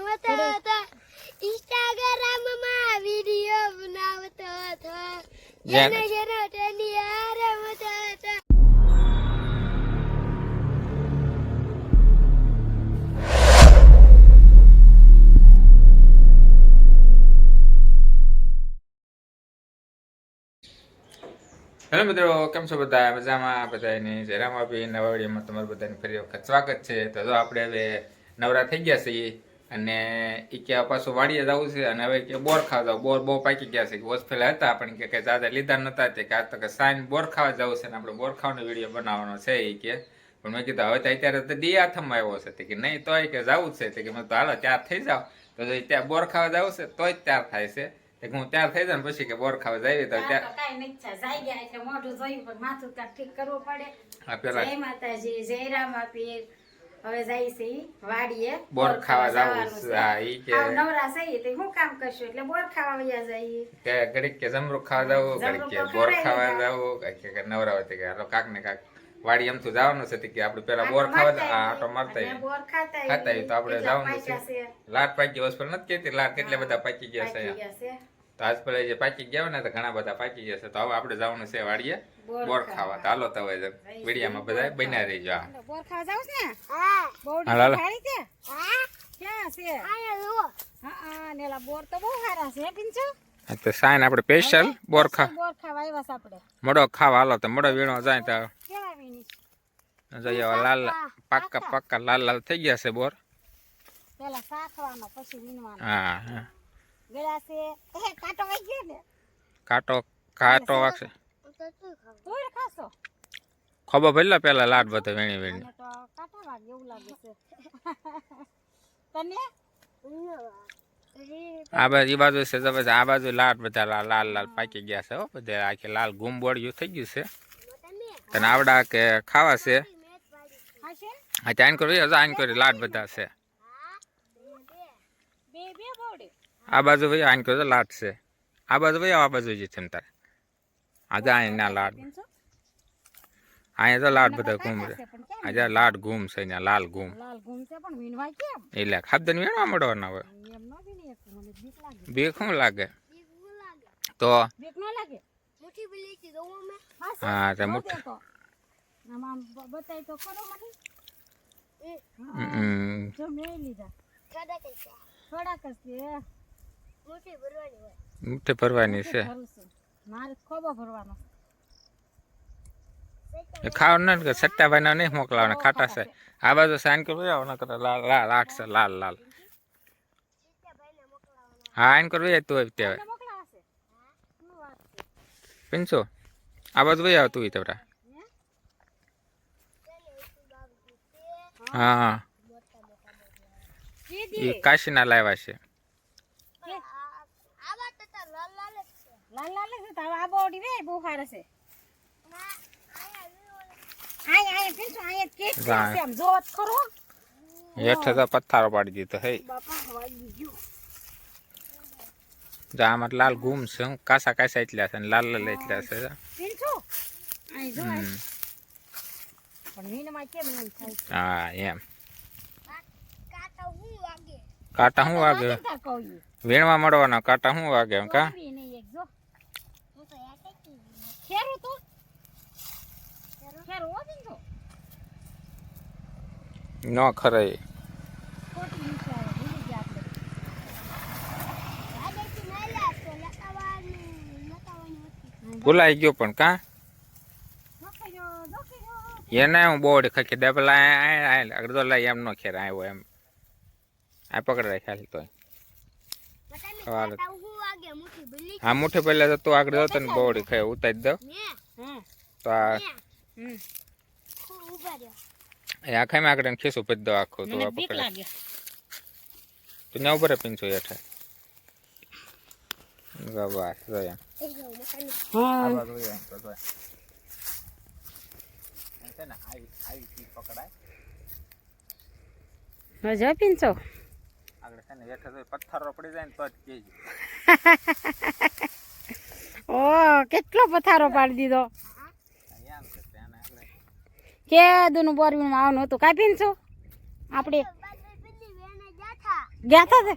રમતો હતો, ઇન્સ્ટાગ્રામમાં વિડિયો બનાવતો હતો, જેને જેને તેની હારે રમતો હતો. હેલો મિત્રો, કેમ છો બધા? મજામાં? બધાની જયરામ આપી નવા વિડીયોમાં તમારું બધાને ફરી વખત સ્વાગત છે. તો જો આપણે હવે નવરા થઈ ગયા છીએ અને એ કે પાછું વાડીએ જવું છે અને હવે કે બોર ખાવા જાવ. બોર બહુ પાકી ગયા છે. હોસ્પિટલ હતા પણ કે દાદા લીધા નતા તે કે આજ તો કે સાંજ બોર ખાવા જવું છે ને આપણે બોર ખાવાનો વિડીયો બનાવવાનો છે એ કે. પણ મેં કીધું હવે તો અત્યારે તો દી હાથમાં આવ્યો છે કે નહીં તોય કે જવું છે કે મેં તો હાલો ત્યાર થઈ જાવ તો ત્યાં બોર ખાવા જવું છે તોય જ ત્યાર થાય છે. હું ત્યાર થઈ જાય પછી કે બોર ખાવા જાય તો ત્યાં કઈ નહીં જાય ગયા એટલે મોઢું જોયું પણ માથું ત્યાં ઠીક કરવું પડે. પેલા જય માતાજી, જય રામ આપી. હવે જાય છે વાડીએ બોર ખાવા જવું છે. નવરા થઈ તો હું કામ કરશું એટલે બોર ખાવા વયા જઈએ. કે ઘડીક કે જમરૂ ખાવા જવું, ઘડીક કે બોર ખાવા જવું, કે નવરા હોય કે હાલો કાક ને કાક વાડી એમ તો જવાનું છે કે આપણે પેલા બોર ખાવા આટો મારતા બોર ખાતા તો આપણે જવાનું છે. લાટ પાકી હોસ્પિટલ નથી કેતી લાટ કેટલા બધા પાકી ગયા છે. તો આજ પેલા જે પાકી ગયા ને તો ઘણા બધા પાકી ગયા છે. તો હવે આપણે જવાનું છે વાડીએ બોર ખાવા. તો હાલો તો હવે વિડીયામાં બધા બન્યા રહી જાવ. બોર ખાવા જાવ છે ને? હા બોડી હાલો. ખાઈ છે? હા ક્યાં છે? આયા લો. હા નેલા બોર તો બહુ સારા છે પિંચો. તો સાઈન આપણે સ્પેશિયલ બોર બોર ખાવા આવ્યા છે આપણે. મોડો ખાવા હાલો તો મોડો વીણો જાય તો કેવા વીણી જોઈએ લાલ પાક્કા પાક્કા લાલ લાલ થઈ ગયા છે બોર. પેલા સાખવાનો પછી વીણવાનો. હા હા ગળા છે એ કાંટો વાગી ગયો ને? કાંટો કાંટો વાગશે તું ખાશો? ખબર પેલા પેલા લાટ બધો વીણી વીણી મને તો કાંટા વાગે એવું લાગે છે. તને આ બાજુ એ બાજુ છે તો પછી આ બાજુ લાટ બધા લાલ લાલ પાકી ગયા છે. હો બધા આખી લાલ ગુંબોળિયું થઈ ગયું છે. તને આવડા કે ખાવા છે? ખાશે? હા ત્યાં કરી આઈન કરી લાટ બધા છે. બે બે બોડી આ બાજુ ભાઈ આઈન કરી લાટ છે. આ બાજુ ભાઈ આ બાજુ જ છે ને તારે આજે આઈ ના લાટ અહીંયા તો લાટ બધા ઘૂમ રે. આજે લાટ ઘૂમ છે ને લાલ ઘૂમ લાલ ગુમ છે પણ વીણવાય કેમ? એટલે ખાબદન વીણવા મળવાના હોય. એમ ન વીણી એક મને બીક લાગે. બીક શું લાગે તો બીક ન લાગે? મુઠી બલી થી દઉં મે. હા તે મોટે તો આમાં બતાય તો ખરો મને. જો મેં લીધા ખાડા કઈ થોડાક જ છે. મુઠી ભરવાની હોય. મુઠ્ઠી ભરવાની છે. ભરું છું. મારે ખોબો ભરવાનો. એ ખાવાનું ને સટ્ટાભાઈ ના નહીં મોકલાવાના ખાટા છે. આ બાજુ સાઈન કરવી આવો નકર લાલ લાટ છે લાલ લાલ. હા આઈન કરવી તું અત્યારે મોકલાવાશે? શું વાત છે? પીનસો આ બાજુ ભાઈ આવતું હોય તવરા. હા એ કાશીના લાવ્યા છે. આવા તો લાલ લાલ જ છે. લાલ લાલ છે તો આ બોડી રે બહુ સારા છે. આય પીછો આય કેક છે આમ જોત કરો. હેઠે તો પથ્થારો પાડી દીધો હે. બાપા હવાઈ ગયો. આમાં લાલ ગુમ છે. હું કાસા કાસા એટલા છે ને લાલ લાલ એટલા છે. પીછો આય જો પણ વીણમાં કેમ એમ થાય? હા એમ કાટા હું વાગે. કાંટા શું વાગે? તાર કહું વીણવા મળવાના કાંટા શું વાગે એમ કા? વીણે એક જો હું તો યાદ હતી. ખેરું તો ખેરું હો પીછો ન ખરાય ખોટી નીચે આવે ભૂલી ગયા આપણે. આદેથી મેલા તો લતાવાની હતી. ભૂલાઈ ગયો પણ કા દોખી એને હું બોડી ખખી દે પેલા આગળ તો લઈ એમ નો ખેર આવ્યો એમ આ પકડ રાખ્યા તો બતાને કાટા હું વાગે મુઠી બલી. આ મુઠ્ઠી પહેલા તો તું આગળ જતો ને બોડી ખાય ઉતારી દો તો આ ખૂબ ઉભા રહ્યો. આ ખાઈ આગળ ખીસું પી દો આખું તો આ બીક પકડે લાગે. તો ને ઉપર પીંચો હેઠે બસ જોયા એ જો મતાની. આ બાજુ એમ તો જોયા છે ને આવી ચીજ પકડાય જો પીંચો આગળ છે ને હેઠે તો પથ્થરો પડી જાય ને તો જ કહેજો. ઓ કેટલો પથારો પાડી દીધો. એમ છે ત્યાં આગળ કે દુનું બોરવીમાં આવવાનું હતું કાપીને છો આપણે બલ્લી વેણે જાથા. ગયા તા તે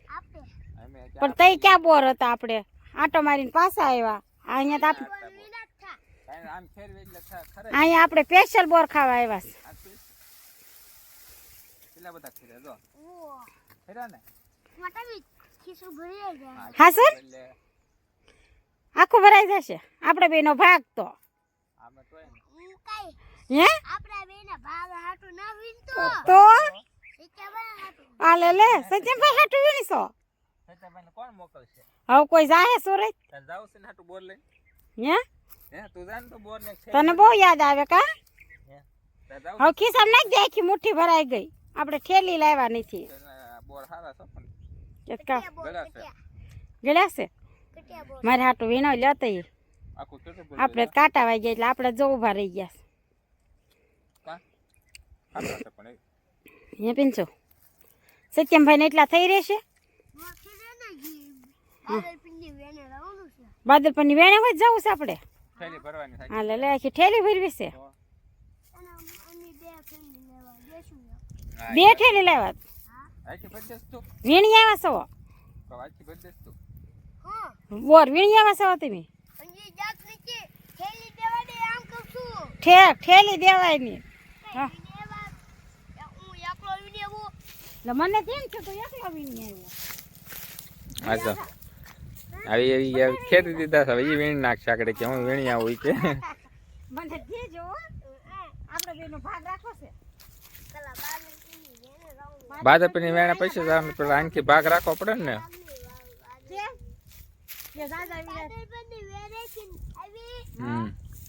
આપણે અમે પણ તઈ ક્યાં બોર હતા આપણે આટો મારીને પાછા આવ્યા અહીંયા તો આપણે વિના થા કાંઈ આમ ફેરવી એટલે ખરે અહીંયા આપણે સ્પેશિયલ બોર ખાવા આવ્યા છે કેટલા બધા ખીરા જો ઓ ખીરા ને મોટા બી ખીસું ભરી જાય હા સર એટલે આખું ભરાઈ જશે આપણે બેનો ભાગ તો આમાં તો એમ હું કાઈ હે આપણા બેના ભાગ હાટું ના વિનતો તો શીખ્યા હાટું આ લે સચિનભાઈ હાટું વીણીસો સત્યભાઈને કોણ મોકલશે હવે કોઈ જાહે સુરત તાર જાવ છે ને હાટું બોર લઈ હે હે તું જાન તો બોર ને તને બહુ યાદ આવે કા તાર જાવ હવે ખિસ્સામાં નાખી દે આખી મુઠ્ઠી ભરાઈ ગઈ આપણે ઠેલી લાવ્યા નથી બોર હારા છો પણ કટિયા ગળા છે. ગળ્યા છે કટિયા બોલ મારે હાટું વીણો લેતો આખું કેટલું બોર આપણે કાંટા વાઈ ગયા એટલે આપણે જો ઊભા રહી ગયા હારા છે પણ હે પિંચો સત્યમભાઈ ને એટલા થઈ રહેશે મોખી દે ને જી બાદલ પિંડી વેને લાવવાનું છે બાદલપરની વેણે હોય જ જવું છે આપણે થેલી ભરવાની થાય હા લે આખી ઠેલી ભરવી છે અને અમે બે ફેમિલી લેવા દેશું બે ઠેલી લાવ્યા આખી બધેસ તું વીણી આવ્યા છો આખી બધેસ તું હા બોર વીણી આવ્યા છો તમે અને જાત નીચે થેલી દેવા દે આમ કહું છું ઠેલી દેવાય નહીં હા. વિનેવા હું એકલો વિનેવો એટલે મને કેમ છે તો એકલો વીણી આવ્યો આજો આવી ખેતી દીધા છે હવે એ વીણી નાખશે આગળ કે હું વીણી આવું ઈ કે મને દેજો હો. આપણે બેનો ભાગ રાખવો છે કલા બાદલ પિંડી વેને લાવવાનું બાદપની વેણા પૈસા જવાનું પેલા आणखी ભાગ રાખવો પડે ને કેમ કે દાદા વીરા બાદલ પિંડી વેને થી આવી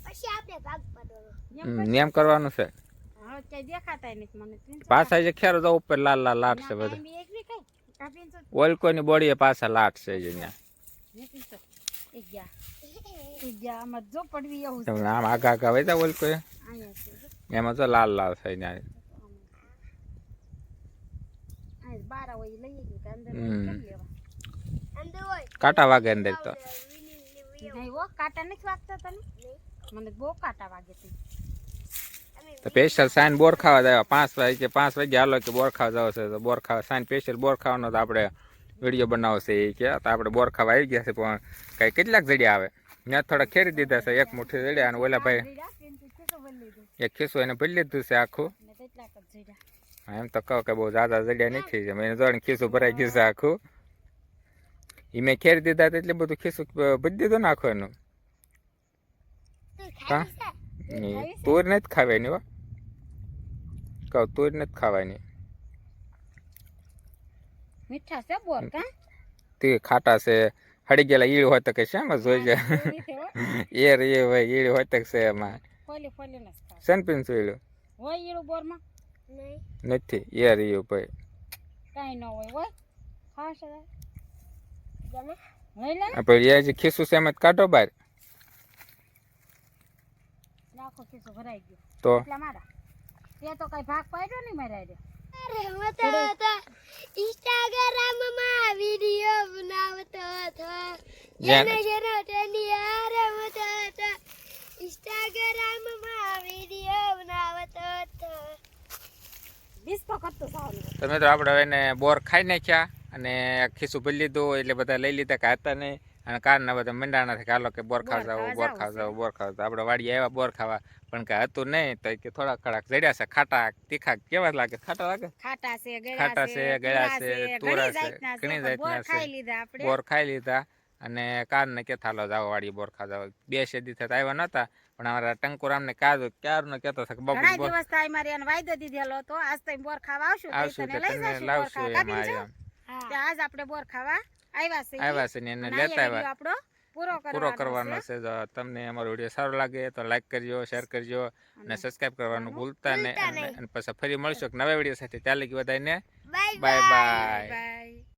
પછી આપણે ભાગ પાડવાનો નિયમ કરવાનું છે હવે કઈ દેખાતાય નથી મને પિંચો પાછા જે ખેરો તો ઉપર લાલ લાલ લાટ છે બધા બી એક બી કઈ કા પિંચો ઓલકોની બોડીએ પાછા લાટ છે અહીંયા ને પિંચો એક ગયા આમાં જો પડવી એવું છે તમને આમ આગા આગા હોય ઓલકો અહીંયા છે એમાં તો લાલ લાલ થઈ જાય આ બારા હોય લઈ ગયું કે અંદર હમ. કેમ લેવા અંદર હોય કાંટા વાગે અંદર તો નહીં હો કાંટા નથી વાગતા તને મને બહુ કાંટા વાગે છે તો સ્પેશિયલ સાઈન બોર ખાવા જાય 5 વાગે હાલો કે બોર ખાવા જાવ છે તો બોર ખાવા સાઈન સ્પેશિયલ બોર ખાવાનો તો આપણે વિડીયો બનાવશે એ કે તો આપણે બોર ખાવા આવી ગયા છે પણ કઈ કેટલાક જડિયા આવે ત્યાં થોડા ખેરી દીધા છે એક મુઠ્ઠી જડિયા અને ઓલા ભાઈ એક ખિસ્સું એને ભરી લીધું છે આખું એમ તો કહો કે બહુ જ્યાદા જડિયા નથી છે મેં જોઈને ખિસ્સું ભરાઈ ગયું છે આખું એ મેં ખેરી દીધા તો એટલે બધું ખિસ્સું ભરી દીધું ને આખું એનું હા તુર નથી ખાવાની હો કહું તુર નથી ખાવાની મીઠા છે બોર કા તે ખાટા છે હળી ગયેલા ઈળ હોય તો કે શામાં જોઈ જાય એ રે હોય ઈળ હોય તો છે એમાં ફોલી ને ખાવ સનપિન સુઈલું હોય ઈળું બોરમાં નહીં નથી એ રહ્યું ભાઈ કાંઈ ન હોય ખાશે ગમે હોય લે આ પછી એ જે ખિસ્સું છે એમ જ કાઢો બહાર આખો ખિસ્સો ભરાઈ ગયો તો એટલા મારા તે તો કઈ ભાગ પાડ્યો નહીં મારા રે અરે હું તો ઇન્સ્ટાગ્રામમાં વિડિયો બનાવતો હતો જેને જેનો તેની યાર હું તો ઇન્સ્ટાગ્રામમાં વિડિયો બનાવતો હતો ડિસ્કો કરતો સારું તો મિત્રો આપણે હવે એને બોર ખાઈ નાખ્યા અને ખિસ્સું ભરી લીધું એટલે બધા લઈ લીધા કે હતા નહીં અને કારના બધા મંડાણા કે હાલો કે બોર ખાવા જાવ બોર ખાવા જાવ બોર ખાવા જાવ આપણે વાડીએ આવ્યા બોર ખાવા પણ કે હતું નહીં તો કે થોડા ખડાક જડ્યા છે ખાટા તીખા કેવા લાગે ખાટા લાગે ખાટા છે ખાટા છે ગળા છે તુરા છે ઘણી જાતના ખાઈ છે લીધા આપણે બોર ખાઈ લીધા અને કારને કે થાલો જાવ વાડી બોર ખાવા જાવ 2 શેદી થતા આવ્યા નતા પણ અમારા ટંકુરામને ક્યારનો કહેતો છે કે બાપુ ઘણા બોર દિવસ થાય મારે એને વાયદો દીધેલો હતો આજ તો બોર ખાવા આવશું આવશું તને તો લઈ તમે જશું બોર લાવશું ખાવા એમાં કાપી એમ તે આજ આપણે બોર ખાવા આવ્યા છે આવ્યા છે ને એને અને લેતા અહીંયા આવ્યા વિડીયો આપણો પૂરો કરવાનો છે જો તમને અમારો વિડીયો સારો લાગે તો લાઈક કરજો શેર કરજો અને સબસ્ક્રાઇબ કરવાનું ભૂલતા નહીં અને પછી ફરી મળશું એક નવા વિડીયો સાથે ત્યાં લગી બધાને બાય બાય બાય બાય